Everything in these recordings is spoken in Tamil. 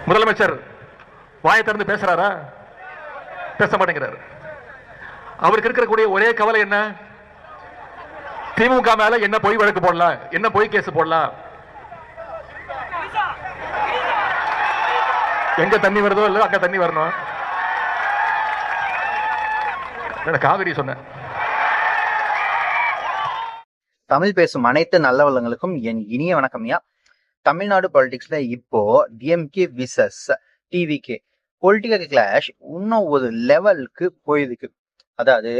முதலமைச்சர் வாயை திறந்து பேசுறாரா? பேச மாட்டேங்கிறார். அவருக்கு இருக்கக்கூடிய ஒரே கவலை என்ன? திமுக மேல என்ன பொய் வழக்கு போடலாம், என்ன பொய் கேஸ் போடலாம். எங்க தண்ணி வருதோ இல்ல அங்க தண்ணி வரணும். காவிரி சொன்ன. தமிழ் பேசும் அனைத்து நல்ல வளங்களுக்கும் என் இனிய வணக்கம்யா. தமிழ்நாடு பாலிடிக்ஸ்ல இப்போ DMK versus TVK political clash இன்னும் ஒரு லெவலுக்கு போயிருக்கு. அதாவது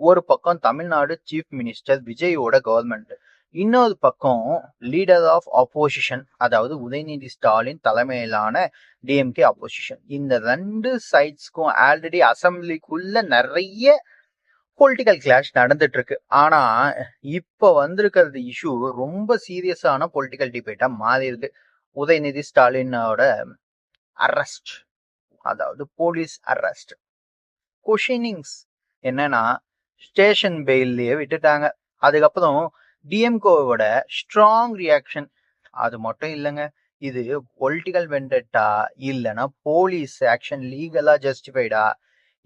ஒரு பக்கம் தமிழ்நாடு சீஃப் மினிஸ்டர் விஜயோட கவர்மெண்ட், இன்னொரு பக்கம் லீடர் ஆஃப் ஆப்போசிஷன் அதாவது உதயநிதி ஸ்டாலின் தலைமையிலான டிஎம்கே ஆப்போசிஷன். இந்த ரெண்டு சைட்ஸ்க்கும் ஆல்ரெடி அசம்பிளிக்குள்ள நிறைய பொலிட்டிக்கல் கிளாஷ் நடந்துட்டு இருக்கு. ஆனா இப்ப வந்திருக்கிறது இஷ்யூ ரொம்ப சீரியஸான பொலிட்டிக்கல் டிபேட்டா மாறி இருக்கு. உதயநிதி ஸ்டாலினோட அரெஸ்ட், அதாவது போலீஸ் அரெஸ்ட். கொஷினிங்ஸ் என்னன்னா ஸ்டேஷன் பெயிலே விட்டுட்டாங்க. அதுக்கப்புறம் டிஎம்கோவோட ஸ்ட்ராங் ரியாக்ஷன். அது மட்டும் இல்லைங்க, இது பொலிட்டிக்கல் வெண்டட்டா இல்லைன்னா போலீஸ் ஆக்ஷன் லீகலா ஜஸ்டிஃபைடா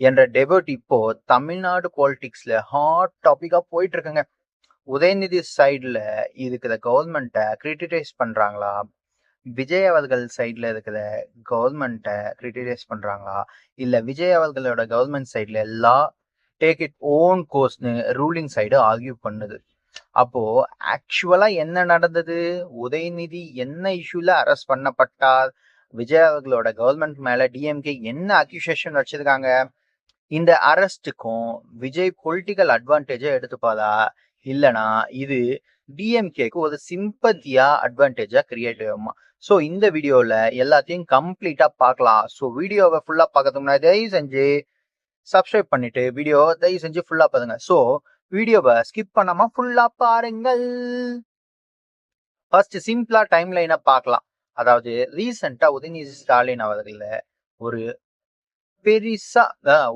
என்ற டெபேட் இப்போ தமிழ்நாடு பாலிடிக்ஸ்ல ஹாட் டாபிக்கா போயிட்டு இருக்குங்க. உதயநிதி சைட்ல இருக்கிற கவர்மெண்ட்டை கிரிட்டிசைஸ் பண்றாங்களா, விஜய் அவர்கள் சைட்ல இருக்கிற கவர்மெண்ட்டை கிரிட்டிசைஸ் பண்றாங்களா, இல்ல விஜய் அவர்களோட கவர்மெண்ட் சைட்ல எல்லாம் டேக் இட் ஓன் கோர்ஸ்னு ரூலிங் சைடு ஆர்கியூ பண்ணுது. அப்போ ஆக்சுவலா என்ன நடந்தது? உதயநிதி என்ன இஷ்யூல அரெஸ்ட் பண்ணப்பட்டார்? விஜய் அவர்களோட கவர்மெண்ட் மேல டிஎம்கே என்ன அக்யூசேஷன் வச்சிருக்காங்க? இந்த அரெஸ்டுக்கும் விஜய் பொலிட்டிக்கல் அட்வான்டேஜா எடுத்துப்பாதா, இல்லனா இது டிஎம்கேக்கு ஒரு சிம்பத்தியா அட்வான்டேஜா கிரியேட் ஆகுமா? ஸோ இந்த வீடியோல எல்லாத்தையும் கம்ப்ளீட்டா பார்க்கலாம். ஸோ வீடியோவை ஃபுல்லா பார்க்கறதுக்கு முன்னாடி தயவு செஞ்சு சப்ஸ்கிரைப் பண்ணிட்டு வீடியோ தயவு செஞ்சு ஃபுல்லா பாருங்க. ஸோ வீடியோவை ஸ்கிப் பண்ணாம ஃபுல்லா பாருங்கள். ஃபர்ஸ்ட் சிம்பிளா டைம் லைனை பார்க்கலாம். அதாவது ரீசெண்டா உதயநிதி ஸ்டாலின் அவர்கள ஒரு பெரிசா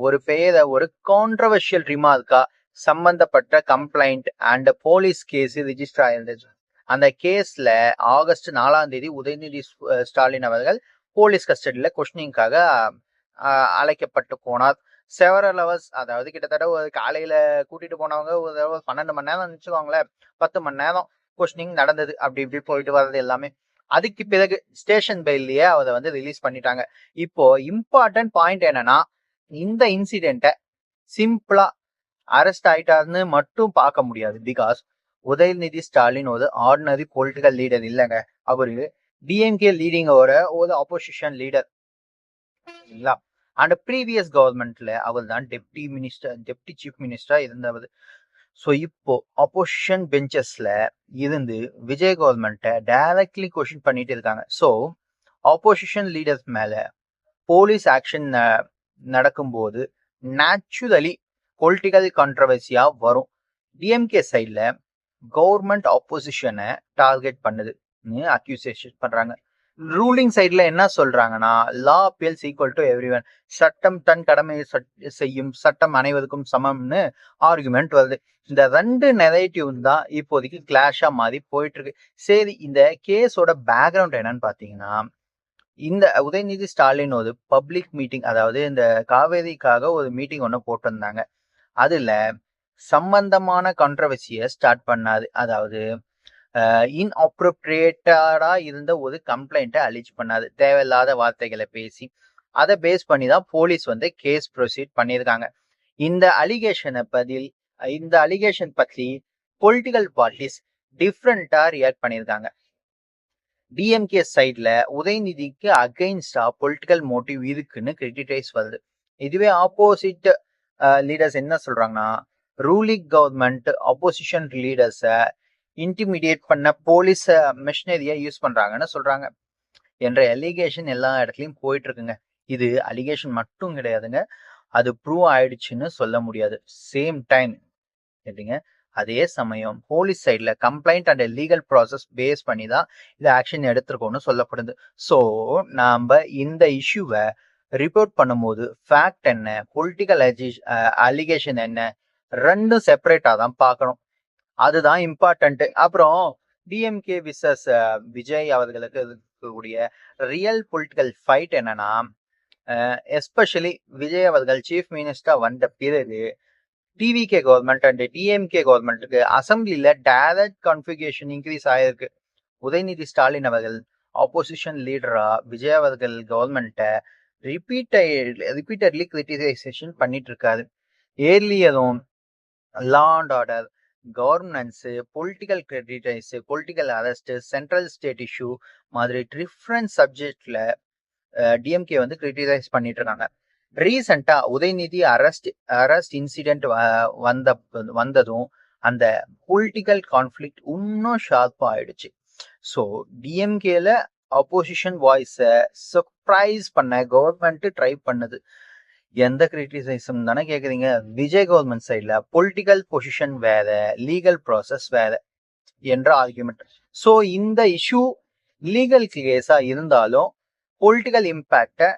ஒரு பெயரை ஒரு கான்ட்ரவர்ஷியல் ரிமார்க்கா சம்பந்தப்பட்ட complaint and police case register ஆயிருந்தது. அந்த கேஸ்ல ஆகஸ்ட் 4 உதயநிதி ஸ்டாலின் அவர்கள் போலீஸ் கஸ்டடியில கொஸ்டினிங்காக அழைக்கப்பட்டு போனார். செவரல் ஹவர்ஸ், அதாவது கிட்டத்தட்ட ஒரு காலையில கூட்டிட்டு போனவங்க ஒரு 12 மணி நேரம் நினைச்சுக்கோங்களேன், 10 மணி நேரம் கொஸ்டினிங் நடந்தது. அப்படி இப்படி போயிட்டு வர்றது எல்லாமே. அதுக்கு பிறகு ஸ்டேஷன் பெயிலேயே அதை ரிலீஸ் பண்ணிட்டாங்க. இப்போ இம்பார்ட்டன்ட் பாயிண்ட் என்னன்னா, இந்த இன்சிடென்ட்டை சிம்பிளா அரெஸ்ட் ஆயிட்டாருன்னு மட்டும் பார்க்க முடியாது. பிகாஸ் உதயநிதி ஸ்டாலின் ஒரு ஆர்டினரி பொலிட்டிக்கல் லீடர் இல்லைங்க. அவரு டிஎம்கே லீடிங்கோட ஒரு ஆப்போசிஷன் லீடர் இல்லைங்களா? அண்ட் ப்ரீவியஸ் கவர்மெண்ட்ல அவர் தான் டெப்டி சீஃப் மினிஸ்டரா இருந்தவர். ஸோ இப்போ ஆப்போசிஷன் பெஞ்சஸ்ல இருந்து விஜய் கவர்மெண்ட்டை டைரக்ட்லி கொஸ்டின் பண்ணிட்டு இருக்காங்க. ஸோ ஆப்போசிஷன் லீடர்ஸ் மேல போலீஸ் ஆக்ஷன் நடக்கும்போது நேச்சுரலி பொலிட்டிக்கல் கான்ட்ரவர்சியா வரும். டிஎம்கே சைட்ல கவர்மெண்ட் ஆப்போசிஷனை டார்கெட் பண்ணுதுன்னு அக்யூசேஷன் பண்றாங்க. ரூலிங் சைட்ல என்ன சொல்றாங்கன்னா, லா அப்பீல்ஸ் ஈக்குவல் டு எவ்ரிவன், சட்டம் தன் கடமையை செய்யும், சட்டம் அனைவருக்கும் சமம்னு ஆர்குமெண்ட் வருது. இந்த ரெண்டு நெரேட்டிவ் தான் இப்போதைக்கு கிளாஷா மாறி போயிட்டு இருக்கு. சரி, இந்த கேஸோட பேக்ரவுண்ட் என்னன்னு பாத்தீங்கன்னா, இந்த உதயநிதி ஸ்டாலின் ஒரு பப்ளிக் மீட்டிங், அதாவது இந்த காவேரிக்காக ஒரு மீட்டிங் ஒன்று போட்டிருந்தாங்க. அதுல சம்பந்தமான கான்ட்ரவர்சியை ஸ்டார்ட் பண்ணாது. அதாவது இன்அப்ரோப்ரியேட்டடா இருந்த ஒரு கம்ப்ளைண்ட்டை அலிஜ் பண்ணாது. தேவையில்லாத வார்த்தைகளை பேசி அதை பேஸ் பண்ணி தான் போலீஸ் கேஸ் ப்ரொசீட் பண்ணியிருக்காங்க. இந்த அலிகேஷன் பத்தி பொலிட்டிக்கல் பார்ட்டிஸ் டிஃப்ரெண்டா ரியாக்ட் பண்ணியிருக்காங்க. டிஎம்கே சைட்ல உதயநிதிக்கு அகைன்ஸ்டா பொலிட்டிக்கல் மோட்டிவ் இருக்குன்னு கிரிட்டிசைஸ் வருது. இதுவே ஆப்போசிட் லீடர்ஸ் என்ன சொல்றாங்கன்னா, ரூலிங் கவர்மெண்ட் ஆப்போசிஷன் லீடர்ஸை இன்டிமிடியேட் பண்ண போலீஸ் மெஷினரியை யூஸ் பண்றாங்கன்னு சொல்றாங்க என்ற அலிகேஷன் எல்லா இடத்துலயும் போயிட்டு இருக்குங்க. இது அலிகேஷன் மட்டும் கிடையாதுங்க, அது ப்ரூவ் ஆயிடுச்சுன்னு சொல்ல முடியாது. சேம் டைம் எப்படிங்க, அதே சமயம் போலீஸ் சைட்ல complaint and legal process face பண்ணி தான் இது ஆக்ஷன் எடுத்திருக்கோம்னு சொல்லப்படுது. ஸோ நாம இந்த இஷ்யூவை ரிப்போர்ட் பண்ணும்போது ஃபேக்ட் என்ன, பொலிட்டிக்கல் அலிகேஷன் என்ன, ரெண்டும் செப்பரேட்டா தான் பார்க்கணும். அதுதான் இம்பார்ட்டன்ட். அப்புறம் டிஎம்கே விசஸ் விஜய் அவர்களுக்கு இருக்கக்கூடிய ரியல் பொலிட்டிக்கல் ஃபைட் என்னன்னா, எஸ்பெஷலி விஜய் அவர்கள் சீஃப் மினிஸ்டர் வந்த பிறகு டிவிகே கவர்மெண்ட் அண்ட் டிஎம்கே கவர்மெண்ட்டுக்கு அசம்பிளில டைரக்ட் கான்ஃபிகேஷன் இன்க்ரீஸ் ஆயிருக்கு. உதயநிதி ஸ்டாலின் அவர்கள் ஆப்போசிஷன் லீடரா விஜய் அவர்கள் கவர்மெண்ட்டை ரிப்பீட்டட்லி கிரிட்டிசைசேஷன் பண்ணிட்டு இருக்காரு. ஏர்லியரும் law and order, governance, political credits, political arrest, central state issue மாதிரி டிஃப்ரெண்ட் சப்ஜெக்ட்ல டிஎம்கே வந்து கிரிட்டிசைஸ் பண்ணிட்டு இருக்காங்க. ரீசெண்டா உதயநிதி அரெஸ்ட் இன்சிடென்ட் வந்ததும் அந்த பொலிட்டிக்கல் கான்ஃபிளிக்ட் இன்னும் ஷார்ப்பா ஆயிடுச்சு. ஸோ டிஎம்கேல ஆப்போசிஷன் வாய்ஸை சர்ப்ரைஸ் பண்ண கவர்மெண்ட் ட்ரை பண்ணுது. எந்த கிரிட்டிசைசம் தானே கேக்குறீங்க? விஜய் கவர்மெண்ட் சைட்ல பொலிட்டிக்கல் பொசிஷன் வேற, லீகல் ப்ராசஸ் வேற என்ற ஆர்குமெண்ட். ஸோ இந்த இஷ்யூ லீகல் கேஸா இருந்தாலும் பொலிட்டிக்கல் இம்பேக்டை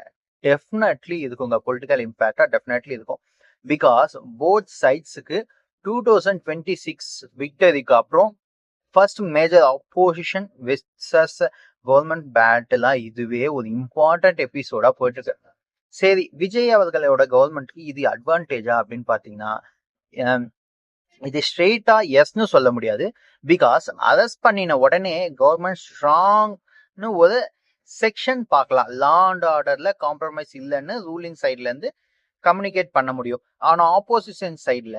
டெஃபினெட்லி இருக்குங்க. பொலிட்டிக்கல் இம்பேக்டா டெஃபினெட்லி இருக்கும். பிகாஸ் போத் சைட்ஸுக்கு 2026 விக்டரிக்கு அப்புறம் first major opposition versus government பேட்டிலா இதுவே ஒரு இம்பார்ட்டன்ட் எபிசோடா போயிட்டு இருக்கு. சரி, விஜய் அவர்களோட கவர்மெண்ட்க்கு இது அட்வான்டேஜா அப்படின்னு பாத்தீங்கன்னா, இது ஸ்ட்ரெயிட்டா எஸ்ன்னு சொல்ல முடியாது. பிகாஸ் அரெஸ்ட் பண்ணின உடனே கவர்மெண்ட் ஸ்ட்ராங்னு ஒரு செக்ஷன் பார்க்கலாம். லா அண்ட் ஆர்டர்ல காம்ப்ரமைஸ் இல்லைன்னு ரூலிங் சைட்ல இருந்து கம்யூனிகேட் பண்ண முடியும். ஆனா ஆப்போசிஷன் சைட்ல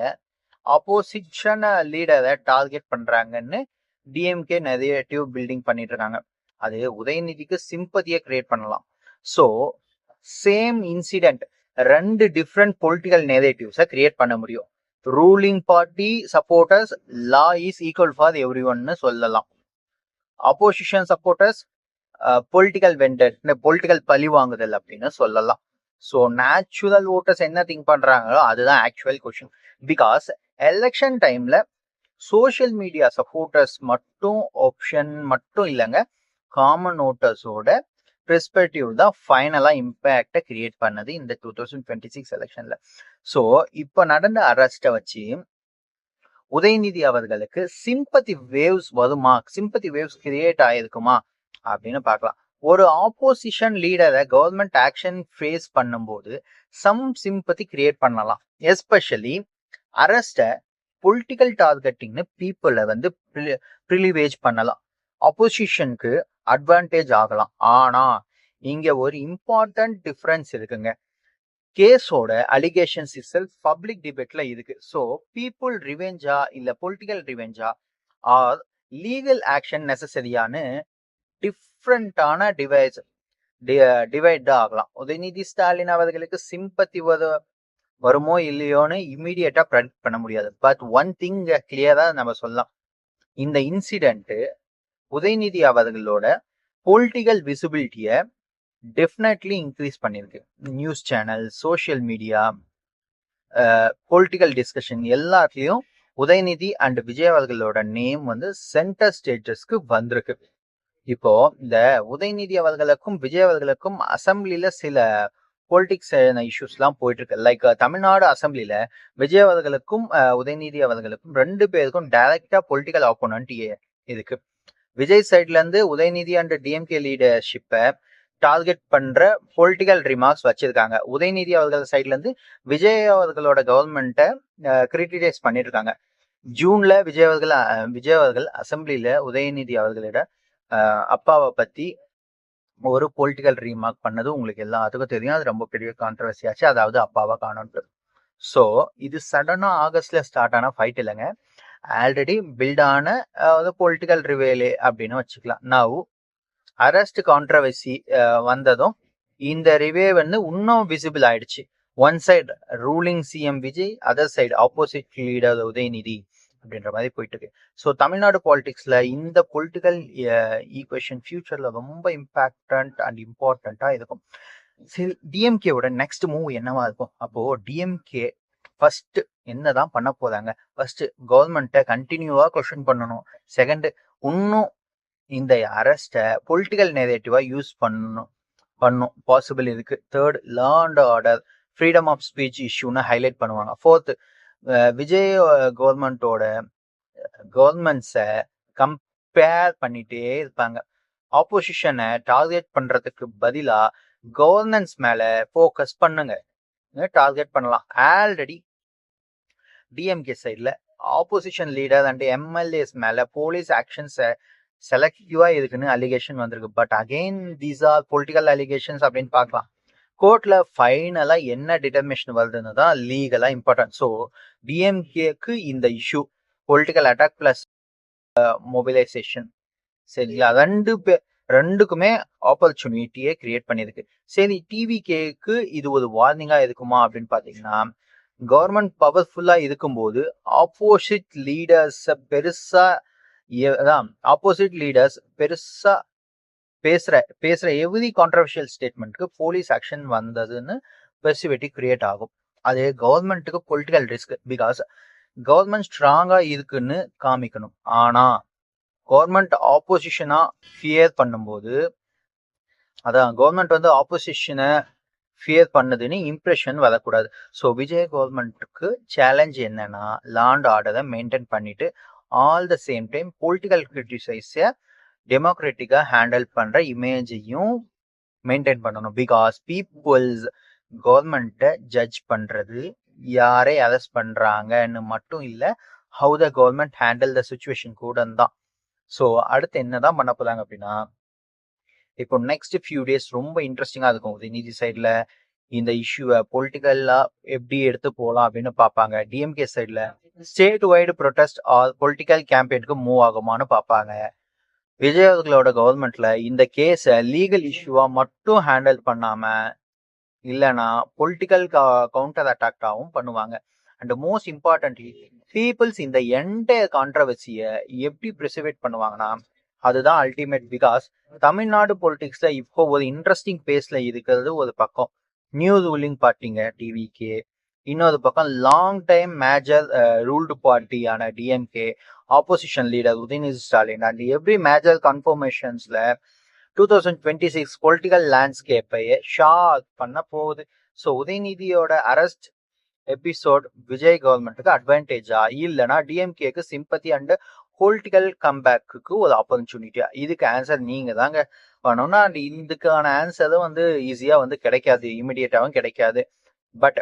ஆப்போசிஷன் லீடரை டார்கெட் பண்றாங்கன்னு டிஎம்கே நெரேட்டிவ் பில்டிங் பண்ணிட்டு இருக்காங்க. அது உதயநிதிக்கு சிம்பதியை கிரியேட் பண்ணலாம். ஸோ சேம் இன்சிடென்ட் ரெண்டு டிஃப்ரெண்ட் பொலிட்டிக்கல் நெரேட்டிவ்ஸை கிரியேட் பண்ண முடியும். Ruling party supporters law is equal for every ஒன்னு சொல்லலாம். Opposition supporters political vendor, political பழி வாங்குதல் அப்படின்னு சொல்லலாம். ஸோ நேச்சுரல் ஓட்டர்ஸ் என்ன திங்க் பண்றாங்களோ அதுதான் ஆக்சுவல் கொஸ்டின். பிகாஸ் எலெக்ஷன் டைம்ல சோஷியல் மீடியா சப்போர்ட்டர்ஸ் மட்டும் ஆப்ஷன் மட்டும் இல்லைங்க, காமன் ஓட்டர்ஸோட பெர்ஸ்பெக்டிவ் தான் ஃபைனலா இம்பேக்டை கிரியேட் பண்ணது இந்த 2026 எலெக்ஷன்ல. ஸோ இப்போ நடந்த அரெஸ்ட்டை வச்சு உதயநிதி அவர்களுக்கு சிம்பத்தி வேவ்ஸ் வருமா, சிம்பத்தி வேவ்ஸ் கிரியேட் ஆயிருக்குமா அப்படின்னு பார்க்கலாம். ஒரு ஆப்போசிஷன் லீடரை கவர்மெண்ட் ஆக்ஷன் ஃபேஸ் பண்ணும்போது சம் சிம்பத்தி கிரியேட் பண்ணலாம். எஸ்பெஷலி அரெஸ்ட்டை பொலிட்டிக்கல் டார்கெட்டிங்னு பீப்புளை வந்து ப்ரிலிவேஜ் பண்ணலாம். ஆப்போசிஷனுக்கு அட்வான்டேஜ் ஆகலாம். ஆனா இங்க ஒரு இம்பார்ட்டன்ட் டிஃபரன்ஸ் இருக்குங்க. கேஸோட அலிகேஷன்ஸ் இட்செல்ஃப் பப்ளிக் டிபேட்ல இருக்கு. ஸோ பீப்புள் ரிவெஞ்சா இல்ல பொலிட்டிக்கல் ரிவெஞ்சா ஆர் லீகல் ஆக்ஷன் நெசசரியான்னு டிஃப்ரெண்டான டிவைட் ஆகலாம். உதயநிதி ஸ்டாலின் அவர்களுக்கு சிம்பத்தி வருமோ இல்லையோன்னு இம்மீடியட்டா ப்ரெடிக்ட் பண்ண முடியாது. பட் ஒன் திங் கிளியரா நம்ம சொல்லலாம், இந்த இன்சிடென்ட் உதயநிதி அவர்களோட பொலிட்டிக்கல் விசிபிலிட்டியை டெஃபினெட்லி இன்க்ரீஸ் பண்ணிருக்கு. News channel, social media, political discussion எல்லாத்துலயும் உதயநிதி அண்ட் விஜய் அவர்களோட நேம் வந்து சென்டர் ஸ்டேட்டஸ்க்கு வந்திருக்கு. இப்போ இந்த உதயநிதி அவர்களுக்கும் விஜய் அவர்களுக்கும் அசம்பிளில சில பொலிட்டிக்ஸ் இஷ்யூஸ்லாம் போயிட்டு இருக்கு. லைக் தமிழ்நாடு அசம்பிளில விஜய் அவர்களுக்கும் உதயநிதி அவர்களுக்கும் ரெண்டு பேருக்கும் டைரக்டா பொலிட்டிக்கல் ஆப்போனன்ட் இருக்கு. விஜய் சைட்ல இருந்து உதயநிதி அண்ட் டிஎம்கே லீடர்ஷிப்பை டார்கெட் பண்ற பொலிட்டிக்கல் ரிமார்க்ஸ் வச்சிருக்காங்க. உதயநிதி அவர்கள் சைட்ல இருந்து விஜய் அவர்களோட கவர்மெண்ட்டை கிரிட்டிசைஸ் பண்ணிட்டு இருக்காங்க. ஜூன்ல விஜய் அவர்கள் அசம்பிளில உதயநிதி அவர்களோட அப்பாவை பத்தி ஒரு பொலிட்டிக்கல் ரீமார்க் பண்ணது உங்களுக்கு எல்லாத்துக்கும் தெரியும். அது ரொம்ப பெரிய கான்ட்ரவர்சி ஆச்சு. அதாவது அப்பாவை காணோன்ட்டு. ஸோ இது சடனா ஆகஸ்ட்ல ஸ்டார்ட் ஆன ஃபைட் இல்லைங்க, ஆல்ரெடி பில்ட் ஆன பொலிட்டிக்கல் ரிவேலே அப்படின்னு வச்சுக்கலாம். நவ் அரெஸ்ட் கான்ட்ரவர்சி வந்ததும் இந்த ரிவே வந்து இன்னும் விசிபிள் ஆயிடுச்சு. One side ruling CM Vijay, other side opposite leader Udhayanidhi அப்படின்ற மாதிரி போயிட்டு இருக்கு. ஸோ தமிழ்நாடு பாலிடிக்ஸ்ல இந்த பொலிட்டிக்கல் ஈக்குவேஷன் ஃபியூச்சர்ல ரொம்ப இம்பாக்டன்ட் அண்ட் இம்பார்ட்டண்டா இருக்கும். டிஎம்கேவோட நெக்ஸ்ட் மூவ் என்னவா இருக்கும்? அப்போ டிஎம்கே ஃபர்ஸ்ட் என்னதான் பண்ண போறாங்க? ஃபர்ஸ்ட் கவர்மெண்ட்டை கண்டினியூவா கொஸ்டின் பண்ணணும். செகண்ட், இன்னும் இந்த அரெஸ்ட்டை பொலிட்டிக்கல் நெரேட்டிவா யூஸ் பண்ணும் பாசிபிள் இருக்கு. Third, law and order, freedom of speech இஷ்யூன்னு ஹைலைட் பண்ணுவாங்க. ஃபோர்த், விஜய் கவர்மெண்ட்ஸை கம்பேர் பண்ணிட்டே இருப்பாங்க. ஆப்போசிஷனை டார்கெட் பண்றதுக்கு பதிலா கவர்னன்ஸ் மேல ஃபோக்கஸ் பண்ணுங்க. டார்கெட் பண்ணலாம். ஆல்ரெடி டிஎம்கே சைட்ல ஆப்போசிஷன் லீடர் அண்ட் எம்எல்ஏஸ் மேல போலீஸ் ஆக்ஷன்ஸ் செலக்டிவா இருக்குன்னு அலிகேஷன் வந்திருக்கு. But again these are political allegations அப்படின்னு பார்க்கலாம். கோர்ட்ல ஃபைனலா என்ன டிட்டர்மினேஷன் வருதுன்னு தான் லீகலா இம்பார்ட்டன்ட். ஸோ டிஎம்கேக்கு இந்த issue political attack plus mobilisation சரிங்களா, ரெண்டுக்குமே ஆப்பர்ச்சுனிட்டியை கிரியேட் பண்ணியிருக்கு. சரி, டிவிகேக்கு இது ஒரு வார்னிங்கா இருக்குமா அப்படின்னு பாத்தீங்கன்னா, கவர்மெண்ட் பவர்ஃபுல்லா இருக்கும்போது ஆப்போசிட் லீடர்ஸ் பெருசா பேசுற எவ்ரி கான்ட்ரவர்ஷியல் ஸ்டேட்மெண்ட்க்கு போலீஸ் ஆக்ஷன் வந்ததுன்னு பெர்சிவிட்டி கிரியேட் ஆகும். அது கவர்மெண்ட்டுக்கு பொலிட்டிக்கல் ரிஸ்க். பிகாஸ் கவர்மெண்ட் ஸ்ட்ராங்கா இருக்குன்னு காமிக்கணும். ஆனா கவர்மெண்ட் ஆப்போசிஷனா ஃபியர் பண்ணும்போது, அதான் கவர்மெண்ட் வந்து ஆப்போசிஷனை ஃபியர் பண்ணுதுன்னு இம்ப்ரெஷன் வரக்கூடாது. ஸோ விஜய் கவர்மெண்ட்டுக்கு சேலஞ்ச் என்னன்னா, லா அண்ட் ஆர்டரை மெயின்டைன் பண்ணிட்டு all the same time political கிரிட்டிசைஸை டெமோக்ராட்டிக்கா ஹேண்டில் பண்ற இமேஜையும் மெயின்டைன் பண்ணணும். பிகாஸ் பீப்புள்ஸ் கவர்மெண்ட்டை ஜட்ஜ் பண்றது யாரை அரெஸ்ட் பண்றாங்கன்னு மட்டும் இல்லை, how the government handle the situation கூட தான். ஸோ அடுத்து என்னதான் பண்ண போறாங்க அப்படின்னா, இப்போ நெக்ஸ்ட் ஃபியூ டேஸ் ரொம்ப இன்ட்ரெஸ்டிங்கா இருக்கும். உதயநிதி சைட்ல இந்த இஷ்யூவை பொலிட்டிக்கலா எப்படி எடுத்து போகலாம் அப்படின்னு பார்ப்பாங்க. டிஎம்கே சைட்ல state wide protest or political கேம்பெயினுக்கு மூவ் ஆகுமான்னு பார்ப்பாங்க. விஜய் அவர்களோட கவர்மெண்ட்ல இந்த கேஸை லீகல் இஷ்யூவா மட்டும் ஹேண்டில் பண்ணாம இல்லைன்னா பொலிட்டிக்கல் கவுண்டர் அட்டாக்டாகவும் பண்ணுவாங்க. அண்ட் மோஸ்ட் இம்பார்ட்டன்ட்லி பீப்புள்ஸ் இந்த என்டையர் கான்ட்ரவர்சியை எப்படி ப்ரிசர்வேட் பண்ணுவாங்கன்னா, அதுதான் அல்டிமேட். பிகாஸ் தமிழ்நாடு பொலிட்டிக்ஸ்ல இப்போ ஒரு இன்ட்ரெஸ்டிங் பேஸ்ல இருக்கிறது ஒரு பக்கம் நியூ ரூலிங் பார்ட்டிங்க டிவிகே, இன்னொரு பக்கம் லாங் டைம் மேஜர் ரூல்டு பார்ட்டியான DMK, opposition leader Udhayanidhi Stalin and every major கன்ஃபர்மேஷன்ஸ்ல 2026 பொலிட்டிக்கல் லேண்ட்ஸ்கேப்பை ஷார்ப் பண்ண போகுது. ஸோ உதயநிதியோட அரெஸ்ட் எபிசோட் விஜய் கவர்மெண்ட்டுக்கு அட்வான்டேஜா இல்லைன்னா டிஎம்கேக்கு சிம்பத்தி அண்ட் பொலிட்டிக்கல் கம்பேக்கு ஒரு ஆப்பர்ச்சுனிட்டியா? இதுக்கு ஆன்சர் நீங்க தாங்க பண்ணணும்னா, இதுக்கான ஆன்சரும் வந்து ஈஸியா வந்து கிடைக்காது, இமிடியேட்டாவும் கிடைக்காது. பட்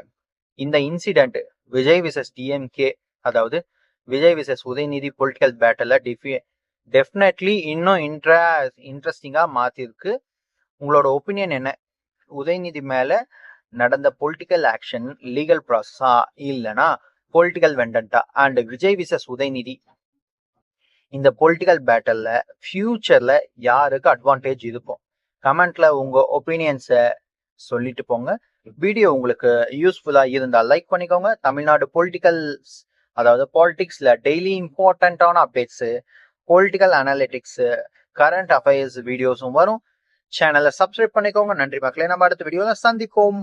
இந்த இன்சிடென்ட் விஜய் விசஸ் டிஎம்கே, அதாவது விஜய் விசஸ் உதயநிதி பொலிட்டிக்கல் பேட்டல டெஃபினெட்லி இன்னும் இன்ட்ரெஸ்டிங்கா மாத்திருக்கு. உங்களோட ஒப்பீனியன் என்ன? உதயநிதி மேல நடந்த பொலிட்டிக்கல் ஆக்ஷன் லீகல் ப்ராசஸா இல்லைன்னா political vendetta? And Vijay versus Udhayanidhi இந்த பொலிட்டிக்கல் பேட்டல்ல ஃபியூச்சர்ல யாருக்கு அட்வான்டேஜ் இருக்கும்? கமெண்ட்ல உங்க ஒப்பீனியன்ஸை சொல்லிட்டு போங்க. வீடியோ உங்களுக்கு யூஸ்ஃபுல்லா இருந்தால் லைக் பண்ணிக்கோங்க. தமிழ்நாடு பாலிடிக்ஸ்ல டெய்லி இம்பார்ட்டன்டான updates, political analytics, current affairs வீடியோஸும் வரும். சேனலை சப்ஸ்கிரைப் பண்ணிக்கோங்க. நன்றி மக்களே, நம்ம அடுத்த வீடியோல சந்திப்போம்.